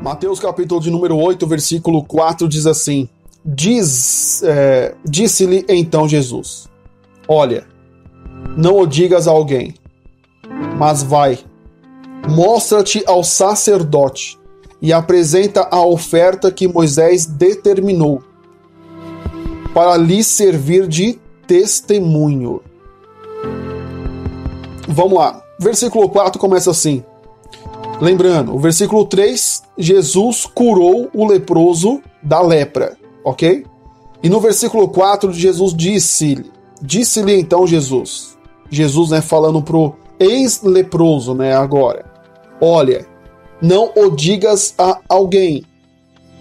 Mateus capítulo de número 8, versículo 4 diz assim: Disse-lhe então Jesus: Olha, não o digas a alguém, mas vai, mostra-te ao sacerdote e apresenta a oferta que Moisés determinou, para lhe servir de testemunho. Vamos lá. Versículo 4 começa assim. Lembrando, o versículo 3, Jesus curou o leproso da lepra, ok? E no versículo 4, Jesus disse-lhe então Jesus, falando pro ex-leproso, agora, olha, não o digas a alguém,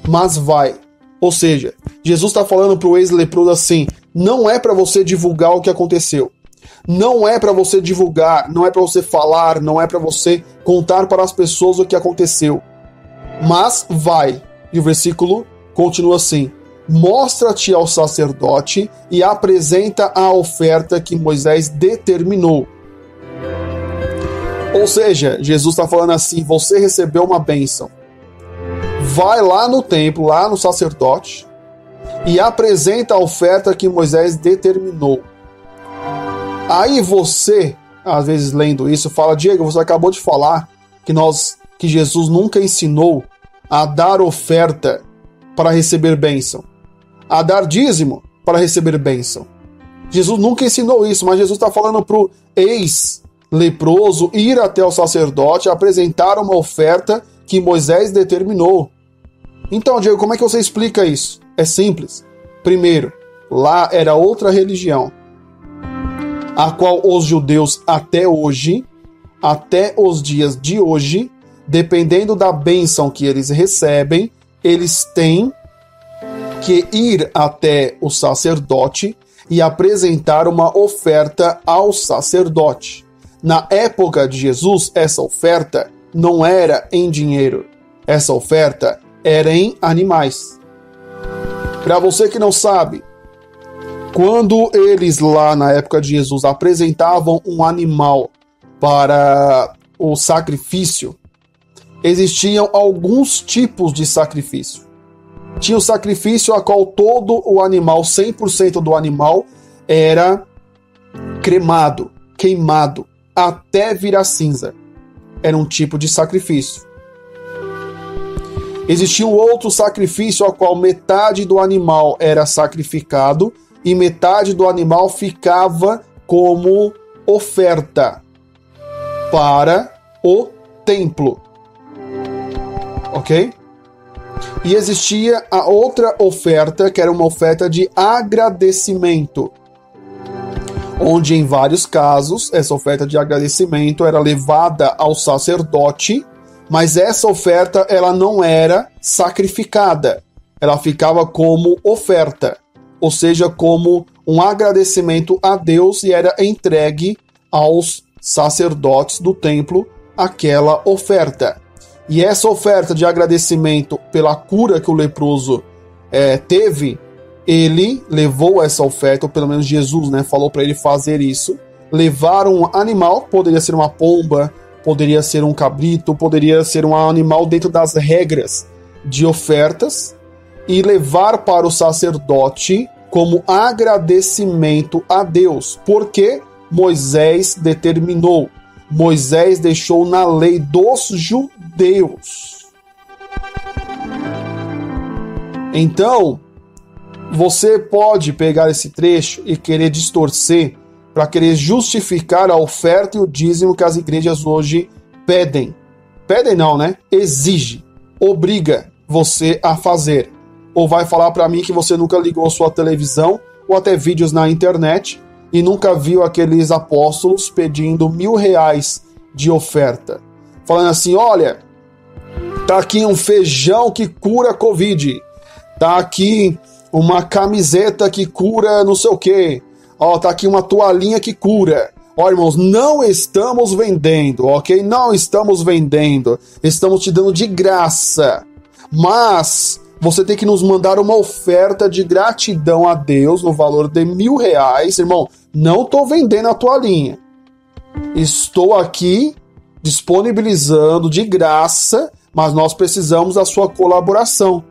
mas vai. Ou seja, Jesus está falando pro ex-leproso assim, não é para você divulgar o que aconteceu. Não é para você divulgar, não é para você falar, não é para você contar para as pessoas o que aconteceu. Mas vai. E o versículo continua assim: mostra-te ao sacerdote e apresenta a oferta que Moisés determinou. Ou seja, Jesus está falando assim, você recebeu uma bênção. Vai lá no templo, lá no sacerdote, e apresenta a oferta que Moisés determinou. Aí você, às vezes lendo isso, fala: Diego, você acabou de falar que Jesus nunca ensinou a dar oferta para receber bênção, a dar dízimo para receber bênção. Jesus nunca ensinou isso, mas Jesus está falando para o ex-leproso ir até o sacerdote, apresentar uma oferta que Moisés determinou. Então, Diego, como é que você explica isso? É simples. Primeiro, lá era outra religião, a qual os judeus até hoje, até os dias de hoje, dependendo da bênção que eles recebem, eles têm que ir até o sacerdote e apresentar uma oferta ao sacerdote. Na época de Jesus, essa oferta não era em dinheiro, essa oferta era em animais. Para você que não sabe, quando eles lá na época de Jesus apresentavam um animal para o sacrifício, existiam alguns tipos de sacrifício. Tinha o sacrifício a qual todo o animal, 100% do animal, era cremado, queimado, até virar cinza. Era um tipo de sacrifício. Existia um outro sacrifício a qual metade do animal era sacrificado e metade do animal ficava como oferta para o templo. Ok? E existia a outra oferta, que era uma oferta de agradecimento, onde em vários casos essa oferta de agradecimento era levada ao sacerdote, mas essa oferta ela não era sacrificada, ela ficava como oferta, ou seja, como um agradecimento a Deus, e era entregue aos sacerdotes do templo aquela oferta. E essa oferta de agradecimento pela cura que o leproso teve, ele levou essa oferta, ou pelo menos Jesus falou para ele fazer isso, levar um animal, poderia ser uma pomba, poderia ser um cabrito, poderia ser um animal dentro das regras de ofertas, e levar para o sacerdote como agradecimento a Deus, porque Moisés determinou, Moisés deixou na lei dos judeus. Então, você pode pegar esse trecho e querer distorcer para querer justificar a oferta e o dízimo que as igrejas hoje pedem. Pedem não, Exige, obriga você a fazer. Ou vai falar para mim que você nunca ligou sua televisão ou até vídeos na internet e nunca viu aqueles apóstolos pedindo R$1.000 de oferta. Falando assim, olha, tá aqui um feijão que cura Covid, tá aqui uma camiseta que cura não sei o quê, tá aqui uma toalhinha que cura. Irmãos, não estamos vendendo, ok? Não estamos vendendo, estamos te dando de graça, mas você tem que nos mandar uma oferta de gratidão a Deus no valor de R$1.000. Irmão, não estou vendendo a toalhinha. Estou aqui disponibilizando de graça mas nós precisamos da sua colaboração,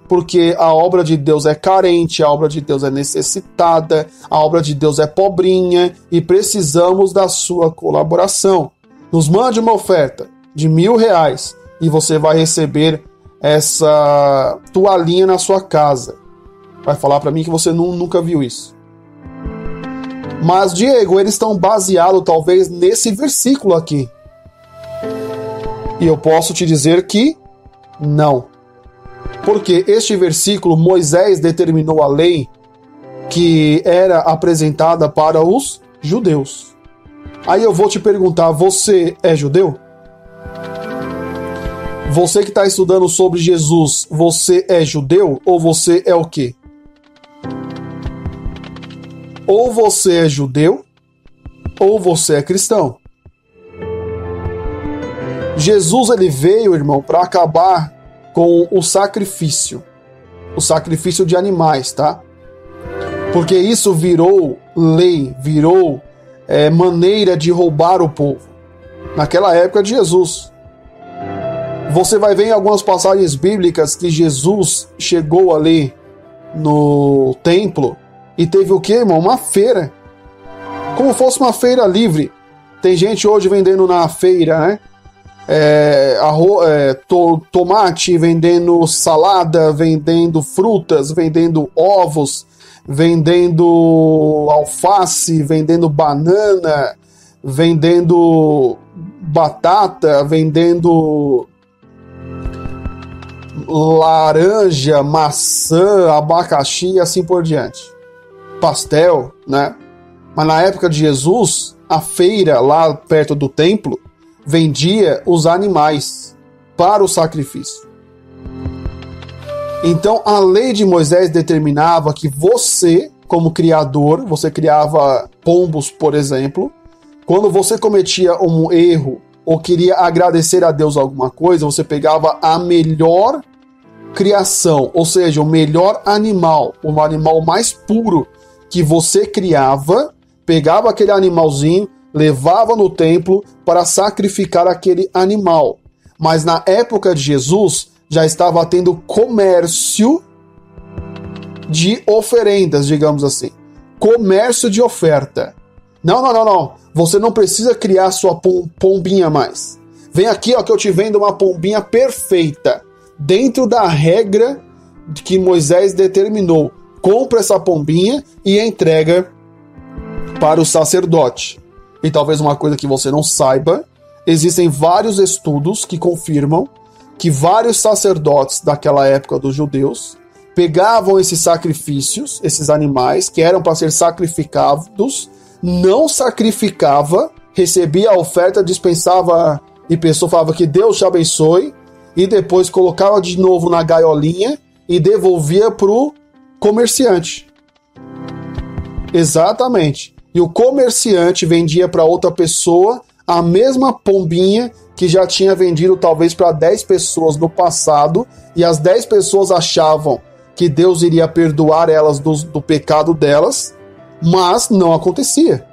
porque a obra de Deus é carente, a obra de Deus é necessitada, a obra de Deus é pobrinha e precisamos da sua colaboração. Nos mande uma oferta de R$1.000 e você vai receber essa toalhinha na sua casa. Vai falar para mim que você nunca viu isso. Mas, Diego, eles estão baseados talvez nesse versículo aqui. E eu posso te dizer que não. Porque este versículo, Moisés determinou a lei que era apresentada para os judeus. Aí eu vou te perguntar, você é judeu? Você que está estudando sobre Jesus, você é judeu ou você é o quê? Ou você é judeu, ou você é cristão. Jesus, ele veio, irmão, para acabar com o sacrifício de animais, tá? Porque isso virou lei, virou maneira de roubar o povo. Naquela época de Jesus. Você vai ver em algumas passagens bíblicas que Jesus chegou ali no templo e teve o quê, irmão? Uma feira. Como fosse uma feira livre. Tem gente hoje vendendo na feira, né? Tomate, vendendo salada, vendendo frutas, vendendo ovos, vendendo alface, vendendo banana, vendendo batata, vendendo laranja, maçã, abacaxi e assim por diante. Pastel, né? Mas na época de Jesus, a feira lá perto do templo vendia os animais para o sacrifício. Então a lei de Moisés determinava que você, como criador, você criava pombos, por exemplo, quando você cometia um erro ou queria agradecer a Deus alguma coisa, você pegava a melhor criação, ou seja, o melhor animal, o animal mais puro que você criava, pegava aquele animalzinho, levava no templo para sacrificar aquele animal. Mas na época de Jesus, já estava tendo comércio de oferendas, digamos assim. Comércio de oferta. Não. Você não precisa criar sua pombinha mais. Vem aqui, ó, que eu te vendo uma pombinha perfeita. Dentro da regra que Moisés determinou. Compra essa pombinha e entrega para o sacerdote. E talvez uma coisa que você não saiba, existem vários estudos que confirmam que vários sacerdotes daquela época dos judeus pegavam esses sacrifícios, esses animais que eram para ser sacrificados, não sacrificava, recebia a oferta, dispensava e a pessoa falava que Deus te abençoe, e depois colocava de novo na gaiolinha e devolvia para o comerciante. Exatamente. E o comerciante vendia para outra pessoa a mesma pombinha que já tinha vendido talvez para 10 pessoas no passado, e as 10 pessoas achavam que Deus iria perdoar elas do pecado delas, mas não acontecia.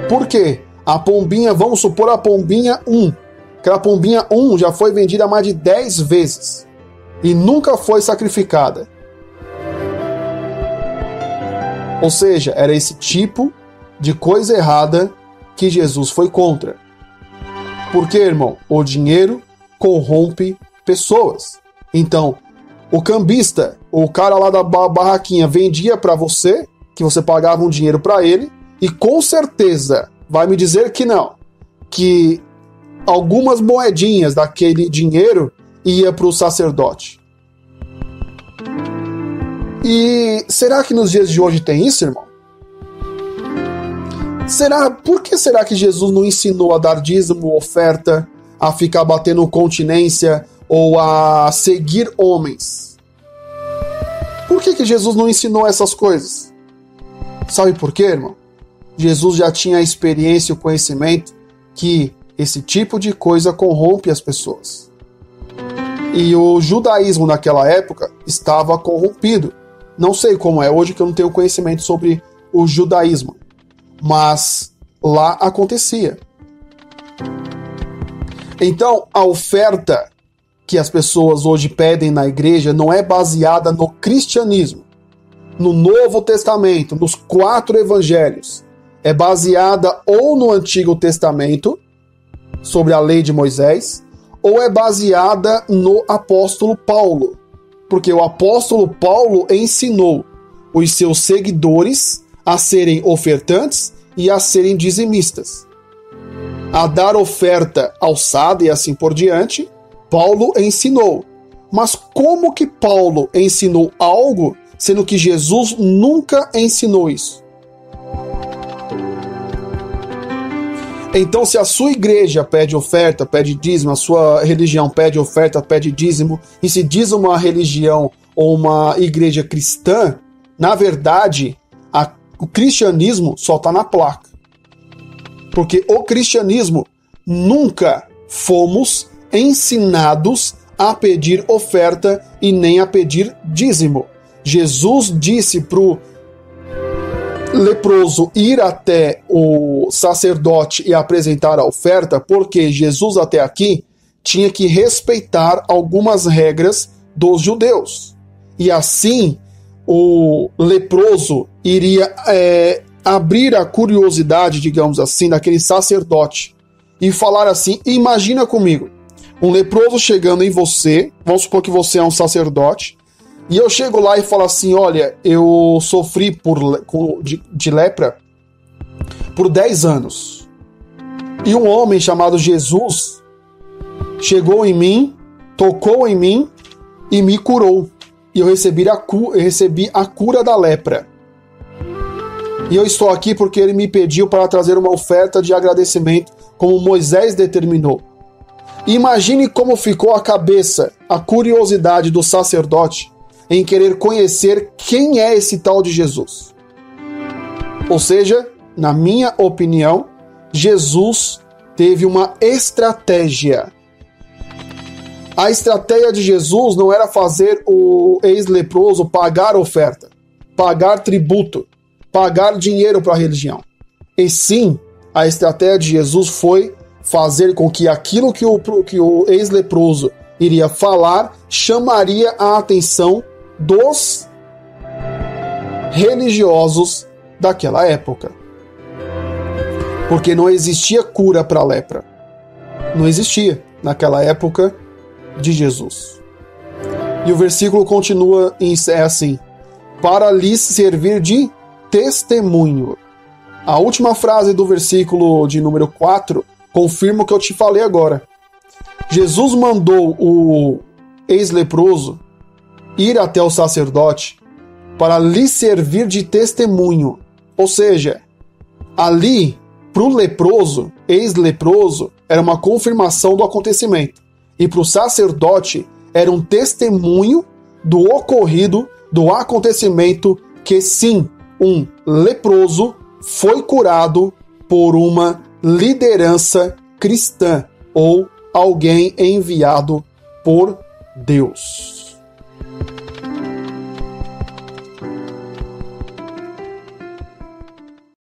Por quê? A pombinha, vamos supor a pombinha 1. Aquela pombinha 1 já foi vendida mais de 10 vezes e nunca foi sacrificada. Ou seja, era esse tipo de coisa errada que Jesus foi contra. Porque, irmão, o dinheiro corrompe pessoas. Então, o cambista, o cara lá da barraquinha, vendia para você, que você pagava um dinheiro para ele, e com certeza vai me dizer que não, que algumas moedinhas daquele dinheiro ia para o sacerdote. E será que nos dias de hoje tem isso, irmão? Por que será que Jesus não ensinou a dar dízimo, oferta, a ficar batendo continência ou a seguir homens? Por que Jesus não ensinou essas coisas? Sabe por quê, irmão? Jesus já tinha a experiência e o conhecimento que esse tipo de coisa corrompe as pessoas. E o judaísmo naquela época estava corrompido. Não sei como é hoje, que eu não tenho conhecimento sobre o judaísmo. Mas lá acontecia. Então, a oferta que as pessoas hoje pedem na igreja não é baseada no cristianismo, no Novo Testamento, nos 4 evangelhos. É baseada ou no Antigo Testamento, sobre a lei de Moisés, ou é baseada no apóstolo Paulo. Porque o apóstolo Paulo ensinou os seus seguidores a serem ofertantes e a serem dizimistas, a dar oferta alçada e assim por diante. Paulo ensinou. Mas como que Paulo ensinou algo, sendo que Jesus nunca ensinou isso? Então, se a sua igreja pede oferta, pede dízimo, a sua religião pede oferta, pede dízimo, e se diz uma religião ou uma igreja cristã, na verdade, o cristianismo só está na placa. Porque o cristianismo nunca fomos ensinados a pedir oferta e nem a pedir dízimo. Jesus disse para o leproso ir até o sacerdote e apresentar a oferta, porque Jesus até aqui tinha que respeitar algumas regras dos judeus. E assim, o leproso iria abrir a curiosidade, digamos assim, daquele sacerdote e falar assim: imagina comigo, um leproso chegando em você, vamos supor que você é um sacerdote, e eu chego lá e falo assim: olha, eu sofri de lepra por 10 anos. E um homem chamado Jesus chegou em mim, tocou em mim e me curou. E eu recebi a cura da lepra. E eu estou aqui porque ele me pediu para trazer uma oferta de agradecimento, como Moisés determinou. Imagine como ficou a cabeça, a curiosidade do sacerdote em querer conhecer quem é esse tal de Jesus. Ou seja, na minha opinião, Jesus teve uma estratégia. A estratégia de Jesus não era fazer o ex-leproso pagar oferta, pagar tributo, pagar dinheiro para a religião. E sim, a estratégia de Jesus foi fazer com que aquilo que o ex-leproso iria falar chamaria a atenção dos religiosos daquela época. Porque não existia cura para a lepra. Não existia naquela época de Jesus. E o versículo continua assim: para lhes servir de testemunho. A última frase do versículo de número 4 confirma o que eu te falei agora. Jesus mandou o ex-leproso ir até o sacerdote para lhe servir de testemunho. Ou seja, ali, para o leproso, ex-leproso, era uma confirmação do acontecimento. E para o sacerdote, era um testemunho do ocorrido, do acontecimento, que sim, um leproso foi curado por uma liderança cristã ou alguém enviado por Deus.